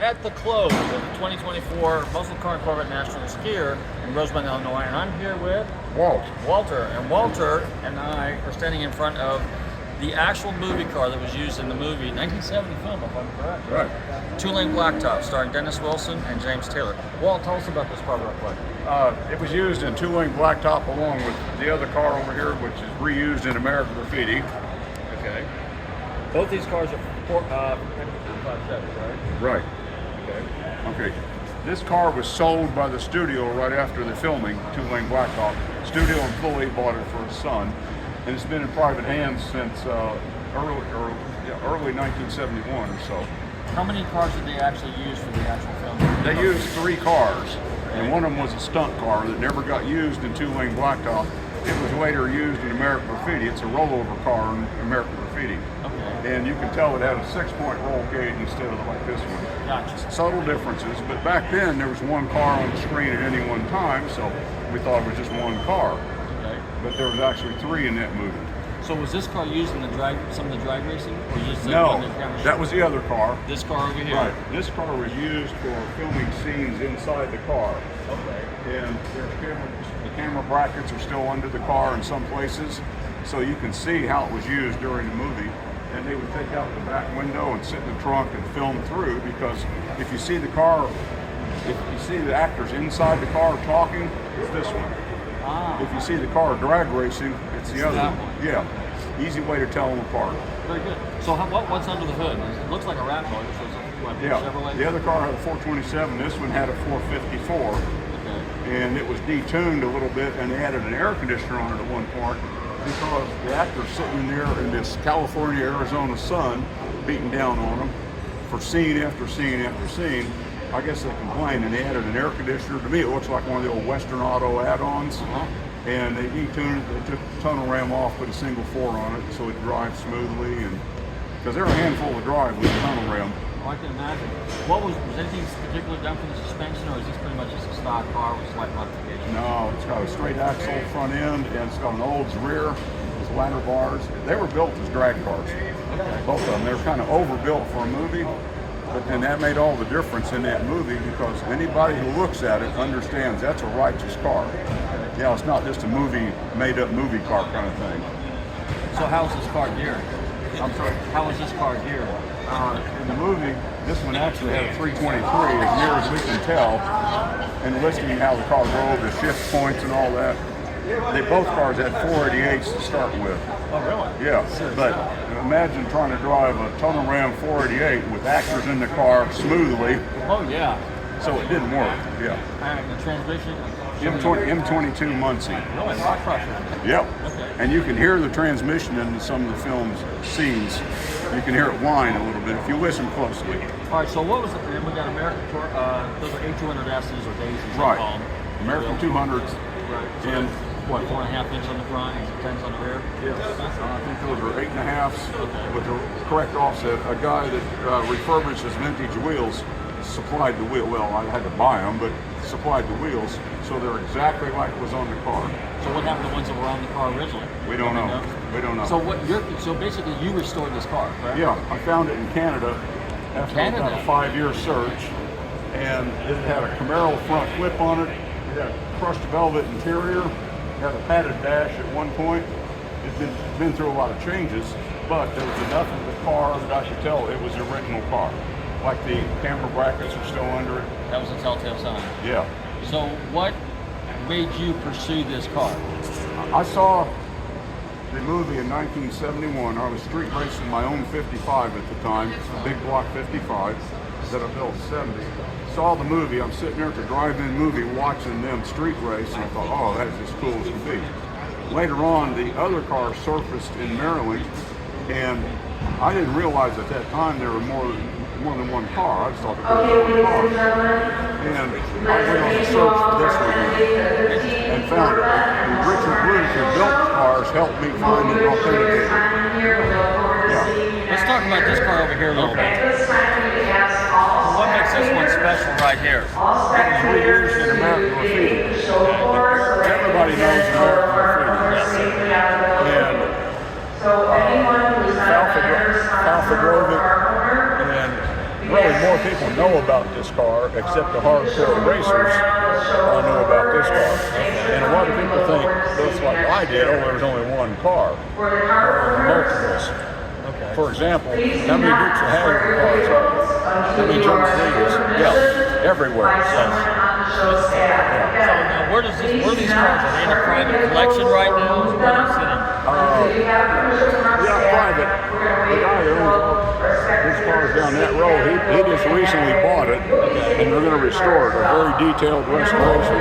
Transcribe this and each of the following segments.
at the close of the 2024 Muscle Car and Corvette National Skier in Rosemont, Illinois, and I'm here with Walter. And Walter and I are standing in front of the actual movie car that was used in the movie 1970 film, if I'm correct. Right. Lane Blacktop, starring Dennis Wilson and James Taylor. Walt, tell us about this car real quick. It was used in Lane Blacktop along with the other car over here, which is reused in American Graffiti. Okay. Both these cars are 457, right? Right. Okay. This car was sold by the studio right after the filming, Lane Blacktop. Studio employee bought it for his son, and it's been in private hands since early 1971 or so. How many cars did they actually use for the actual film? They used 3 cars, and one of them was a stunt car that never got used in Lane Blacktop. It was later used in American Graffiti. It's a rollover car in American Graffiti. Okay. And you can tell it had a 6-point roll gauge instead of like this one. Gotcha. Subtle differences, but back then there was one car on the screen at any one time, so we thought it was just one car. Okay. But there was actually 3 in that movie. So was this car used in some of the drag racing? Or just No, that was the other car. This car over here? Right. This car was used for filming scenes inside the car. Okay. And the camera brackets are still under the car in some places, so you can see how it was used during the movie. And they would take out the back window and sit in the trunk and film through, because if you see the car, if you see the actors inside the car talking, it's this one. Ah. If you see the car drag racing, it's the other that one. one. Yeah. Easy way to tell them apart. Very good. So what's under the hood? It looks like a rat motor. So it's a Chevrolet? The other car had a 427. This one had a 454. Okay. And it was detuned a little bit, and they added an air conditioner on it at one point, because the actor's sitting there in this California, Arizona sun, beating down on them for scene after scene after scene. I guess they complained, and they added an air conditioner. To me, it looks like one of the old Western Auto add-ons. And they detuned it. They took the tunnel ram off, put a single 4 on it, so it drives smoothly. And because they're a handful to drive with the tunnel ram. Oh, I can imagine. Was anything particular done for the suspension, or is this pretty much just a stock car with slight modification? No, it's got a straight axle front end, and it's got an Olds rear with ladder bars. They were built as drag cars. Okay. Both of them. They were kind of overbuilt for a movie, and that made all the difference in that movie, because anybody who looks at it understands that's a righteous car. Yeah, it's not just a made-up movie car kind of thing. So how's this car geared? I'm sorry? How is this car geared? In the movie, this one actually had a 323, as near as we can tell, and listing how the car drove, the shift points and all that. Both cars had 488s to start with. Oh, really? Yeah, but imagine trying to drive a tunnel ram 488 with actors in the car smoothly. Oh, yeah. So it didn't work. Yeah. And the transmission? M22 Muncie. Really? Rock pressure? Yep. Okay. And you can hear the transmission in some of the film's scenes. You can hear it whine a little bit if you listen closely. All right, so what was it? We got American Tour, those are A200S's or Daisies. Right. They call them. American 200s. Right. So And what, 4.5 inch on the front and 10s on the rear? yes. I think those are 8.5s with the correct offset. A guy that refurbishes vintage wheels supplied the wheel. Well, I had to buy them, but supplied the wheels, so they're exactly like it was on the car. So what happened to the ones that were on the car originally? We don't know. We don't know. So basically you restored this car, correct? Yeah, I found it in Canada after about a 5-year search, and it had a Camaro front flip on it. It had a crushed velvet interior. It had a padded dash at one point. It's been through a lot of changes, but there was enough of the car that I could tell it was the original car. Like the camera brackets are still under it. That was a telltale sign. Yeah. So what made you pursue this car? I saw the movie in 1971. I was street racing my own 55 at the time, a big block 55 that I built 70. Saw the movie. I'm sitting there at the drive-in movie watching them street race, and I thought, oh, that's as cool as can be. Later on, the other car surfaced in Maryland, and I didn't realize at that time there were more than one car. I just thought there was one car. And I went on a search for this one and found it. And Richard Blues, who built the cars, helped me find an authenticator. Yeah. Let's talk about this car over here a little bit. What makes this one special right here? It was reused in American Graffiti. Everybody knows American Graffiti. And Falfa drove it, and really more people know about this car, except the hardcore racers know about this car. And a lot of people think, just like I did, oh, there's only one car. There are multiples. Okay. For example, how many Dukes of Hazzard cars are there? How many Jones Lees? Yeah, everywhere. So now, where are these cars? Are they in a private collection right now? Or where are they sitting? Yeah, private. The guy that owns all these cars down that road, he just recently bought it, and they're going to restore it. A very detailed restoration,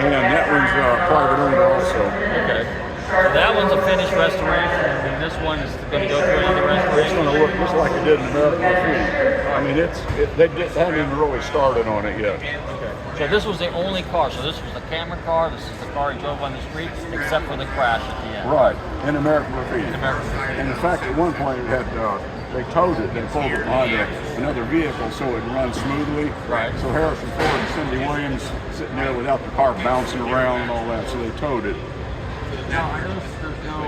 and that one's private owned also. Okay. So that one's a finished restoration, and then this one is going to go through another It's restoration. going to look just like it did in American Graffiti. I mean, they haven't even really started on it yet. Okay. So this was the only car. So this was the camera car. This is the car he drove on the street, except for the crash at the end. Right, in American Graffiti. In American Graffiti. And in fact, at one point, it had they towed it and pulled it behind another vehicle so it run smoothly. Right. So Harrison Ford and Cindy Williams sitting there without the car bouncing around and all that, so they towed it. Now I noticed there's no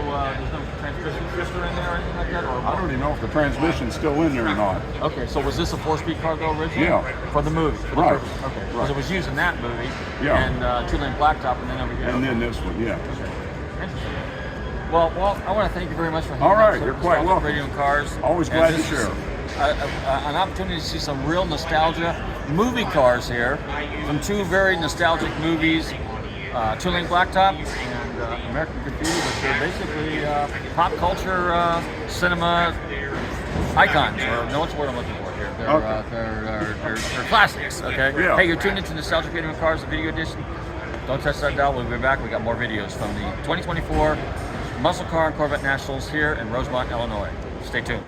transmission shifter in there or anything like that. Or I don't even know if the transmission's still in there or not. Okay, so was this a 4-speed car though originally? Yeah. For the movie. For the Right. purpose. Okay. Right. Because it was used in that movie. Yeah. And 2 Lane Blacktop, and then over here. And then this one, yeah. Interesting. Well, Walt, I want to thank you very much for All right, hanging out you're with quite us on welcome. Radio and Cars. Always And glad to this is share. An opportunity to see some real nostalgia movie cars here from 2 very nostalgic movies, 2 Lane Blacktop and American Graffiti, which are basically pop culture cinema icons. Or no, what's the word I'm looking for here? They're classics. Okay. Yeah. Hey, you're tuned into Nostalgic Radio and Cars, the video edition. Don't touch that dial. We'll be back. We got more videos from the 2024 Muscle Car and Corvette Nationals here in Rosemont, Illinois. Stay tuned.